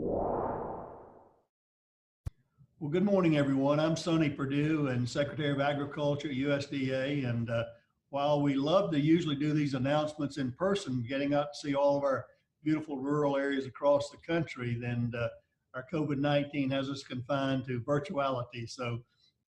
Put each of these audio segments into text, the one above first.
Well, good morning, everyone. I'm Sonny Perdue and Secretary of Agriculture at USDA. And while we love to usually do these announcements in person, getting out to see all of our beautiful rural areas across the country, then our COVID-19 has us confined to virtuality. So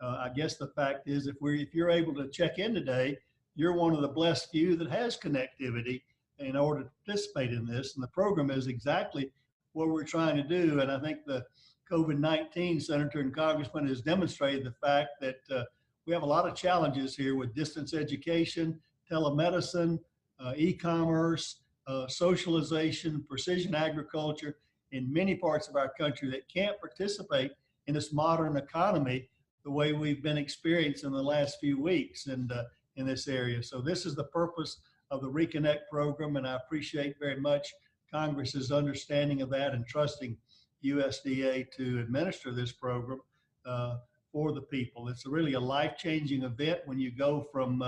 I guess the fact is, if you're able to check in today, you're one of the blessed few that has connectivity in order to participate in this. And the program is exactly what we're trying to do. And I think the COVID-19 Senator and Congressman has demonstrated the fact that we have a lot of challenges here with distance education, telemedicine, e-commerce, socialization, precision agriculture in many parts of our country that can't participate in this modern economy the way we've been experiencing in the last few weeks in this area. So this is the purpose of the ReConnect program, and I appreciate very much Congress's understanding of that and trusting USDA to administer this program for the people. It's really a life-changing event when you go from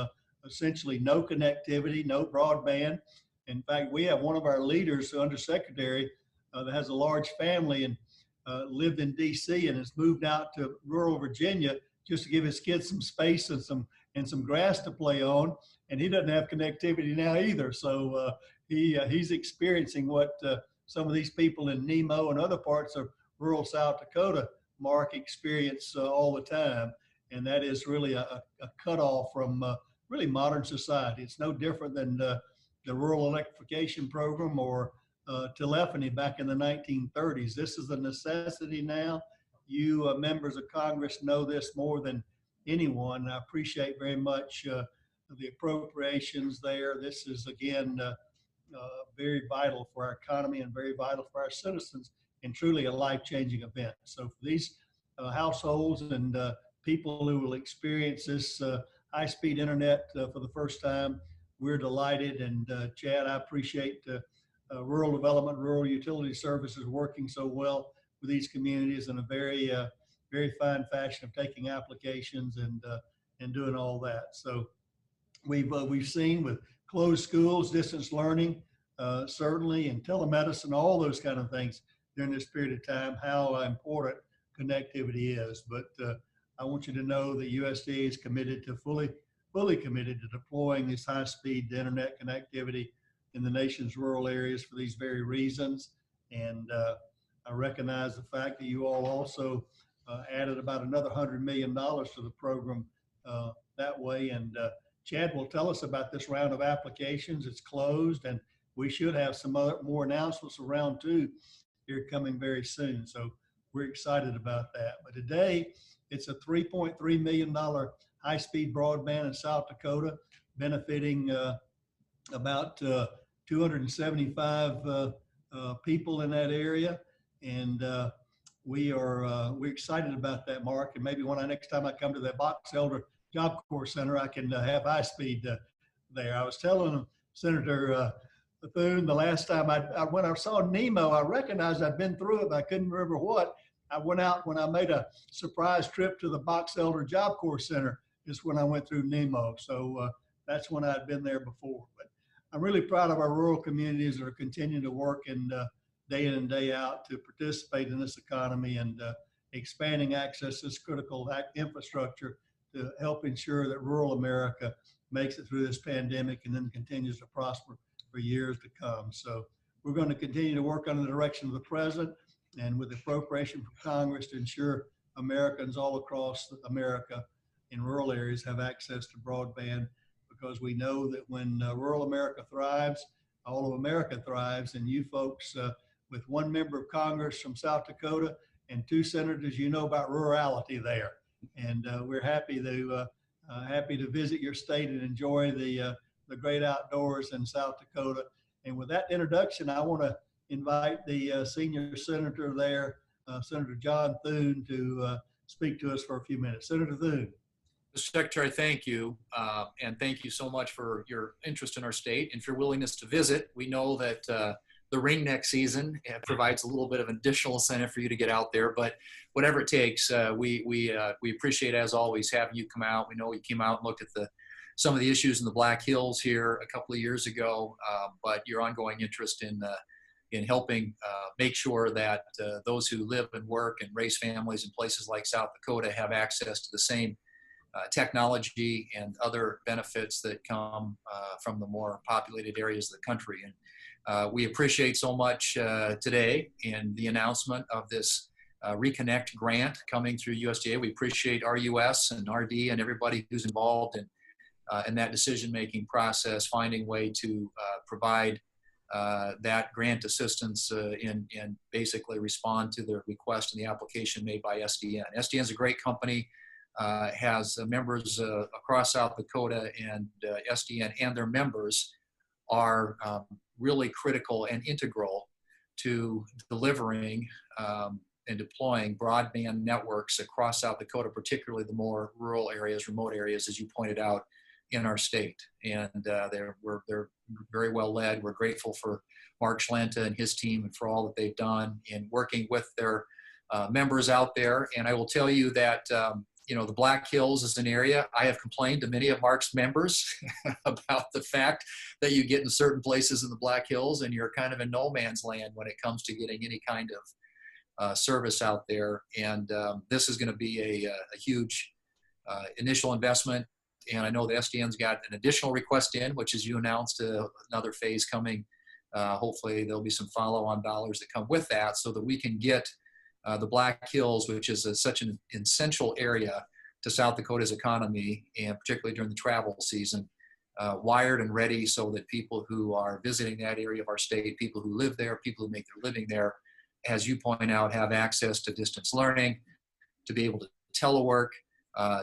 essentially no connectivity, no broadband. In fact, we have one of our leaders, Undersecretary, that has a large family and lived in DC and has moved out to rural Virginia just to give his kids some space and some grass to play on. And he doesn't have connectivity now either. So he's experiencing what some of these people in Nemo and other parts of rural South Dakota, Mark, experience all the time. And that is really a cutoff from really modern society. It's no different than the rural electrification program or telephony back in the 1930s. This is a necessity now. You members of Congress know this more than anyone. I appreciate very much the appropriations there. This is, again, very vital for our economy and very vital for our citizens, and truly a life-changing event. So for these households and people who will experience this high-speed internet for the first time, we're delighted. And Chad, I appreciate rural development, rural utility services working so well with these communities in a very, very fine fashion of taking applications and doing all that. So we've seen with closed schools, distance learning, certainly, and telemedicine, all those kind of things during this period of time, how important connectivity is. But I want you to know that USDA is committed to fully committed to deploying this high-speed internet connectivity in the nation's rural areas for these very reasons. And I recognize the fact that you all also added about another $100 million to the program that way. And Chad will tell us about this round of applications. It's closed, and we should have some more announcements around two here coming very soon. So we're excited about that. But today, it's a $3.3 million high-speed broadband in South Dakota, benefiting about 275 people in that area. And we're excited about that, Mark. And maybe next time I come to that Box Elder Job Corps Center, I can have high speed there. I was telling Senator Thune the last time when I saw Nemo, I recognized I'd been through it, but I couldn't remember what. I went out when I made a surprise trip to the Box Elder Job Corps Center, is when I went through Nemo. So that's when I'd been there before. But I'm really proud of our rural communities that are continuing to work day in and day out to participate in this economy and expanding access to this critical infrastructure to help ensure that rural America makes it through this pandemic and then continues to prosper for years to come. So we're going to continue to work under the direction of the President and with appropriation from Congress to ensure Americans all across America in rural areas have access to broadband, because we know that when rural America thrives, all of America thrives. And you folks, with one member of Congress from South Dakota and two senators, you know about rurality there. And we're happy to visit your state and enjoy the great outdoors in South Dakota. And with that introduction, I want to invite the senior senator there, Senator John Thune, to speak to us for a few minutes. Senator Thune. Mr. Secretary, thank you. And thank you so much for your interest in our state and for your willingness to visit. We know that the ringneck season provides a little bit of additional incentive for you to get out there, but whatever it takes, we appreciate, as always, having you come out. We know you came out and looked at some of the issues in the Black Hills here a couple of years ago, but your ongoing interest in in helping make sure that those who live and work and raise families in places like South Dakota have access to the same technology and other benefits that come from the more populated areas of the country. And we appreciate so much today in the announcement of this ReConnect grant coming through USDA. We appreciate RUS and RD and everybody who's involved in that decision-making process, finding a way to provide that grant assistance and basically respond to the request and the application made by SDN. SDN is a great company, has members across South Dakota, and SDN and their members are really critical and integral to delivering and deploying broadband networks across South Dakota, particularly the more rural areas, remote areas, as you pointed out, in our state. And they're very well led. We're grateful for Mark Schlenta and his team and for all that they've done in working with their members out there. And I will tell you that the Black Hills is an area. I have complained to many of Mark's members about the fact that you get in certain places in the Black Hills and you're kind of in no man's land when it comes to getting any kind of service out there. And this is going to be a huge initial investment. And I know the SDN's got an additional request in, which, as you announced, another phase coming. Hopefully there'll be some follow-on dollars that come with that so that we can get the Black Hills, which is such an essential area to South Dakota's economy, and particularly during the travel season, wired and ready so that people who are visiting that area of our state, people who live there, people who make their living there, as you point out, have access to distance learning, to be able to telework,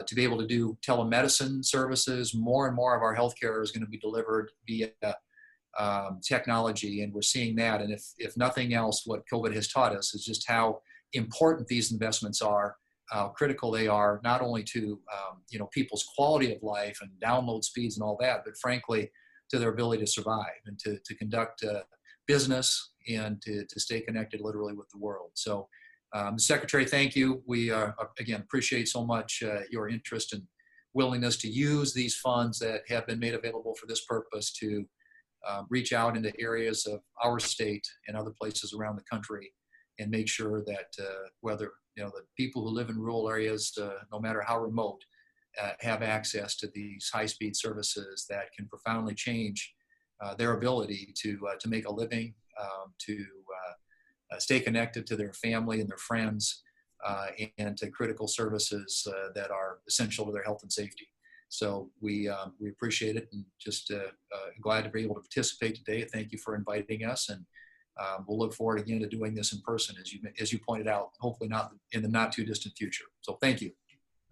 to be able to do telemedicine services. More and more of our healthcare is going to be delivered via technology, and we're seeing that. And if nothing else, what COVID has taught us is just how important these investments are, how critical they are, not only to people's quality of life and download speeds and all that, but frankly to their ability to survive and to conduct business and to stay connected literally with the world. So Secretary, thank you. We again appreciate so much your interest and willingness to use these funds that have been made available for this purpose to reach out into areas of our state and other places around the country and make sure that whether the people who live in rural areas, no matter how remote, have access to these high-speed services that can profoundly change their ability to make a living, to stay connected to their family and their friends, and to critical services that are essential to their health and safety. So we appreciate it, and just glad to be able to participate today. Thank you for inviting us, and we'll look forward again to doing this in person, as you pointed out, hopefully not in the not too distant future. So thank you.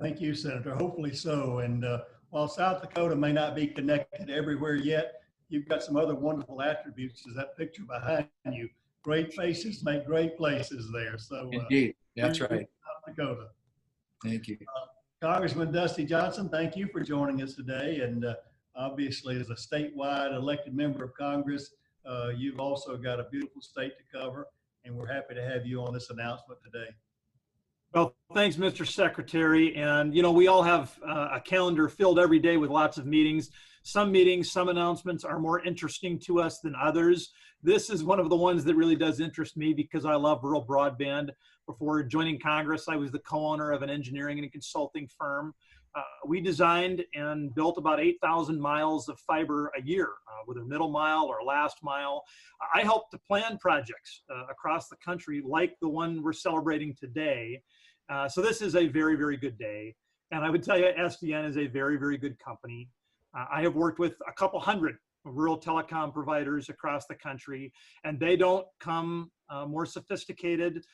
Thank you, Senator. Hopefully so. And while South Dakota may not be connected everywhere yet, you've got some other wonderful attributes as that picture behind you. Great faces make great places there. So indeed, that's right. South Dakota. Thank you. Congressman Dusty Johnson, thank you for joining us today. And obviously, as a statewide elected member of Congress, you've also got a beautiful state to cover, and we're happy to have you on this announcement today. Well, thanks, Mr. Secretary. And, we all have a calendar filled every day with lots of meetings. Some meetings, some announcements are more interesting to us than others. This is one of the ones that really does interest me because I love rural broadband. Before joining Congress, I was the co-owner of an engineering and consulting firm. We designed and built about 8,000 miles of fiber a year, whether middle mile or last mile. I helped to plan projects across the country like the one we're celebrating today. So this is a very, very good day. And I would tell you, SDN is a very, very good company. I have worked with a couple hundred rural telecom providers across the country, and they don't come more sophisticated,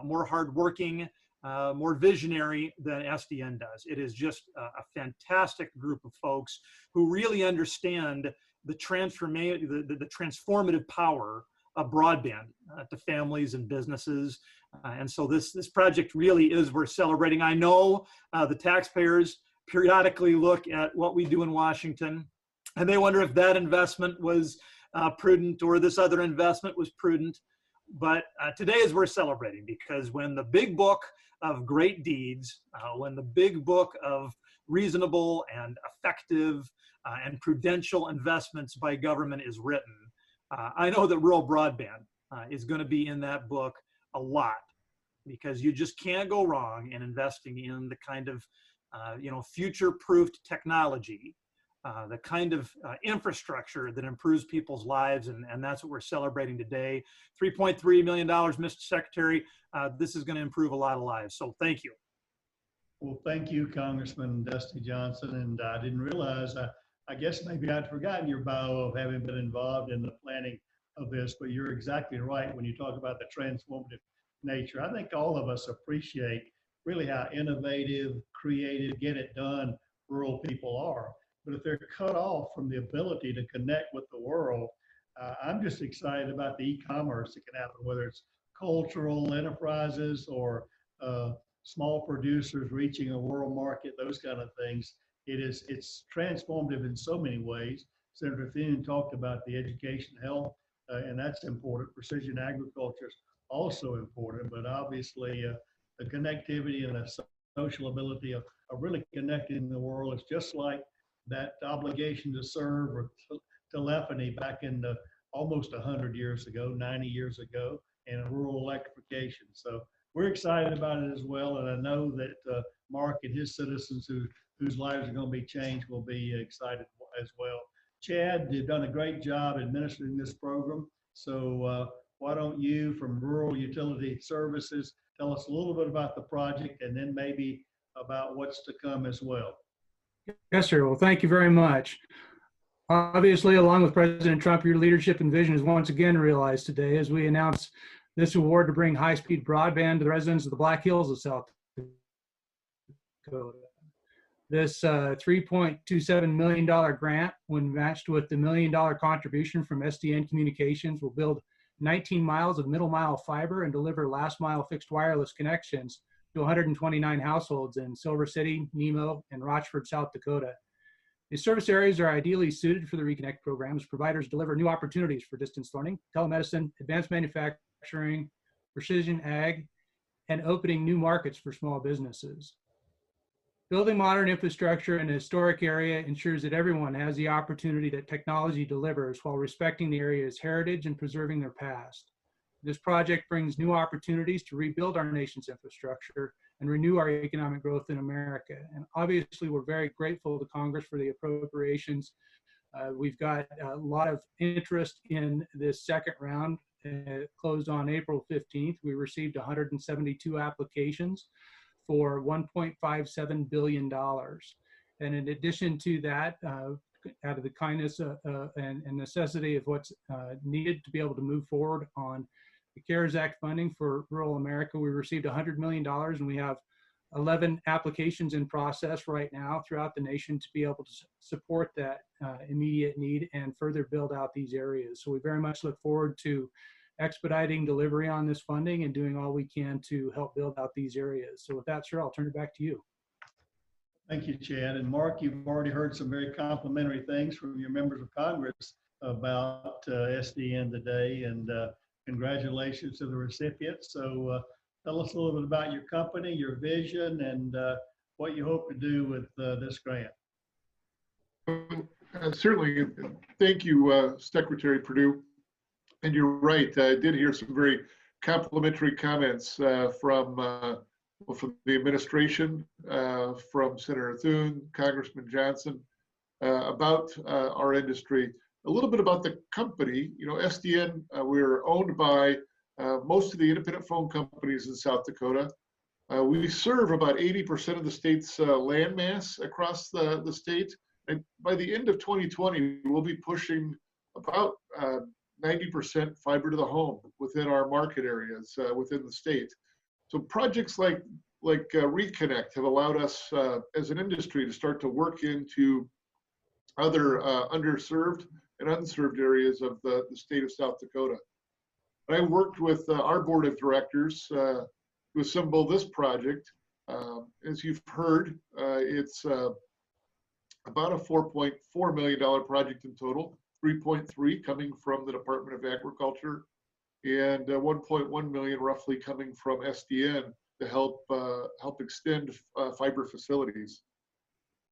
more hardworking, more visionary than SDN does. It is just a fantastic group of folks who really understand the transformative power of broadband to families and businesses. And so this project really is worth celebrating. I know the taxpayers periodically look at what we do in Washington, and they wonder if that investment was prudent or this other investment was prudent. But today is worth celebrating, because when the big book of great deeds, when the big book of reasonable and effective and prudential investments by government is written, I know that rural broadband is going to be in that book a lot, because you just can't go wrong in investing in the kind of future-proofed technology, the kind of infrastructure that improves people's lives, and that's what we're celebrating today. $3.3 million, Mr. Secretary. This is going to improve a lot of lives, so thank you. Well, thank you, Congressman Dusty Johnson, and I didn't realize, I guess maybe I'd forgotten your bio of having been involved in the planning of this, but you're exactly right when you talk about the transformative nature. I think all of us appreciate really how innovative, creative, get it done rural people are. But if they're cut off from the ability to connect with the world, I'm just excited about the e-commerce that can happen, whether it's cultural enterprises or small producers reaching a world market, those kind of things. It's transformative in so many ways. Senator Thune talked about the education, health, and that's important. Precision agriculture is also important, but obviously the connectivity and the social ability of really connecting the world is just like that obligation to serve or telephony back in almost 100 years ago, 90 years ago, and rural electrification. So we're excited about it as well, and I know that Mark and his citizens whose lives are going to be changed will be excited as well. Chad, you've done a great job administering this program, so why don't you, from Rural Utility Services, tell us a little bit about the project and then maybe about what's to come as well. Yes, sir. Well, thank you very much. Obviously, along with President Trump, your leadership and vision is once again realized today as we announce this award to bring high-speed broadband to the residents of the Black Hills of South Dakota. This $3.27 million grant, when matched with the $1 million contribution from SDN Communications, will build 19 miles of middle mile fiber and deliver last mile fixed wireless connections to 129 households in Silver City, Nemo, and Rochford, South Dakota. These service areas are ideally suited for the ReConnect program as providers deliver new opportunities for distance learning, telemedicine, advanced manufacturing, precision ag, and opening new markets for small businesses. Building modern infrastructure in a historic area ensures that everyone has the opportunity that technology delivers while respecting the area's heritage and preserving their past. This project brings new opportunities to rebuild our nation's infrastructure and renew our economic growth in America. And obviously, we're very grateful to Congress for the appropriations. We've got a lot of interest in this second round. It closed on April 15th. We received 172 applications for $1.57 billion. And in addition to that, out of the kindness and necessity of what's needed to be able to move forward on the CARES Act funding for rural America, we received $100 million, and we have 11 applications in process right now throughout the nation to be able to support that immediate need and further build out these areas. So we very much look forward to expediting delivery on this funding and doing all we can to help build out these areas. So with that, sir, I'll turn it back to you. Thank you, Chad. And Mark, you've already heard some very complimentary things from your members of Congress about SDN today, and congratulations to the recipients. So tell us a little bit about your company, your vision, and what you hope to do with this grant. Certainly. Thank you, Secretary Perdue. And you're right, I did hear some very complimentary comments from the administration, from Senator Thune, Congressman Johnson, about our industry. A little bit about the company. You know, SDN, we're owned by most of the independent phone companies in South Dakota. We serve about 80% of the state's landmass across the state. And by the end of 2020, we'll be pushing about 90% fiber to the home within our market areas within the state. So projects like ReConnect have allowed us as an industry to start to work into other underserved and unserved areas of the state of South Dakota. I worked with our board of directors to assemble this project. As you've heard, it's about a $4.4 million project in total. 3.3 coming from the Department of Agriculture, and 1.1 million roughly coming from SDN to help extend fiber facilities.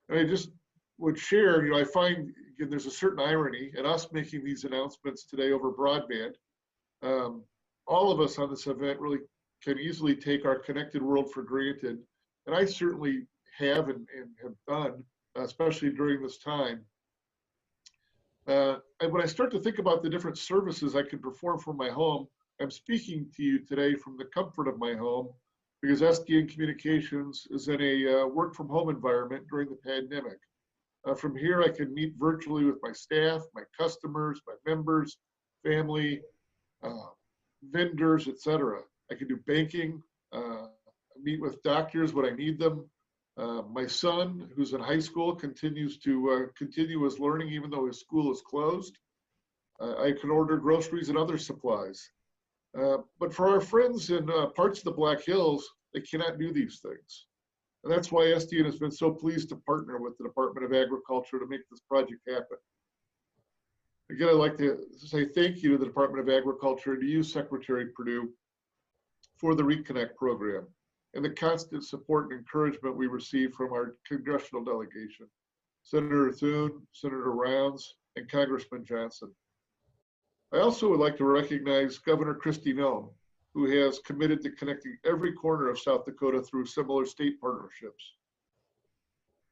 And I just would share, you know, I find again there's a certain irony in us making these announcements today over broadband, All of us on this event really can easily take our connected world for granted. And I certainly have and have done, especially during this time. And when I start to think about the different services I can perform from my home, I'm speaking to you today from the comfort of my home because SDN Communications is in a work from home environment during the pandemic. From here, I can meet virtually with my staff, my customers, my members, family, vendors, etc. I can do banking, meet with doctors when I need them. My son, who's in high school, continues to continue his learning even though his school is closed. I can order groceries and other supplies. But for our friends in parts of the Black Hills, they cannot do these things. And that's why SDN has been so pleased to partner with the Department of Agriculture to make this project happen. Again, I'd like to say thank you to the Department of Agriculture and to you, Secretary Perdue, for the ReConnect program and the constant support and encouragement we receive from our congressional delegation, Senator Thune, Senator Rounds, and Congressman Johnson. I also would like to recognize Governor Kristi Noem, who has committed to connecting every corner of South Dakota through similar state partnerships.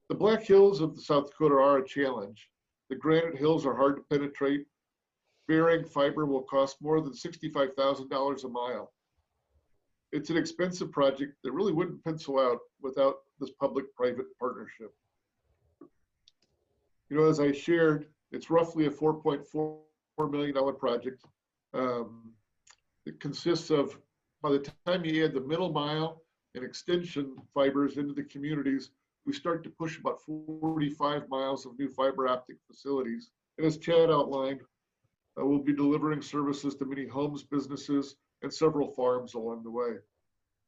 The Black Hills of South Dakota are a challenge. The granite hills are hard to penetrate. Burying fiber will cost more than $65,000 a mile. It's an expensive project that really wouldn't pencil out without this public-private partnership. You know, as I shared, it's roughly a $4.4 million project. It consists of, by the time you add the middle mile and extension fibers into the communities, we start to push about 45 miles of new fiber optic facilities. And as Chad outlined, we'll be delivering services to many homes, businesses, and several farms along the way.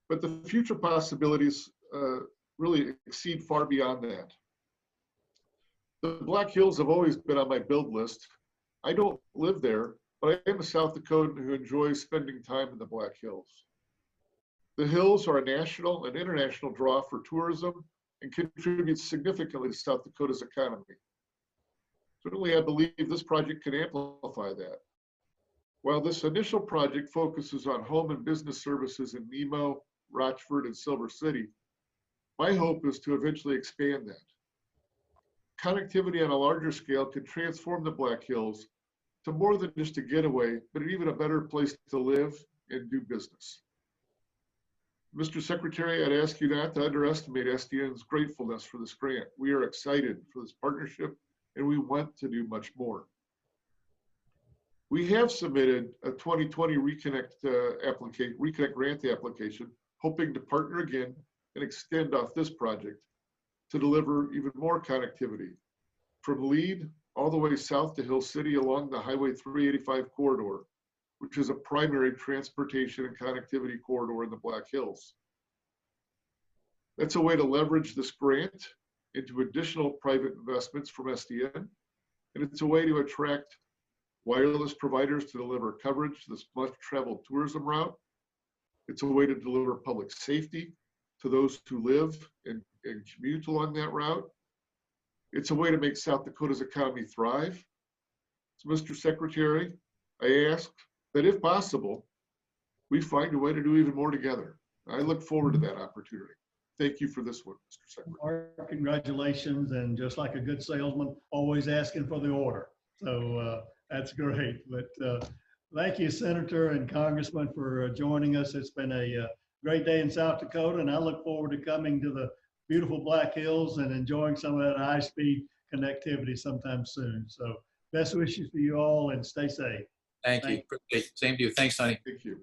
But the future possibilities really exceed far beyond that. The Black Hills have always been on my build list. I don't live there, but I am a South Dakotan who enjoys spending time in the Black Hills. The hills are a national and international draw for tourism and contribute significantly to South Dakota's economy. Certainly, I believe this project can amplify that. While this initial project focuses on home and business services in Nemo, Rochford, and Silver City, my hope is to eventually expand that. Connectivity on a larger scale can transform the Black Hills to more than just a getaway, but even a better place to live and do business. Mr. Secretary, I'd ask you not to underestimate SDN's gratefulness for this grant. We are excited for this partnership and we want to do much more. We have submitted a 2020 ReConnect grant application, hoping to partner again and extend off this project to deliver even more connectivity from Lead all the way south to Hill City along the Highway 385 corridor, which is a primary transportation and connectivity corridor in the Black Hills. That's a way to leverage this grant into additional private investments from SDN, and it's a way to attract wireless providers to deliver coverage to this much-traveled tourism route. It's a way to deliver public safety to those who live and commute along that route. It's a way to make South Dakota's economy thrive. So, Mr. Secretary, I ask that if possible, we find a way to do even more together. I look forward to that opportunity. Thank you for this one, Mr. Secretary. Mark, congratulations, and just like a good salesman, always asking for the order. So that's great. But thank you, Senator and Congressman, for joining us. It's been a great day in South Dakota, and I look forward to coming to the beautiful Black Hills and enjoying some of that high-speed connectivity sometime soon. So best wishes for you all and stay safe. Thank you. Same to you. Thanks, Sonny. Thank you.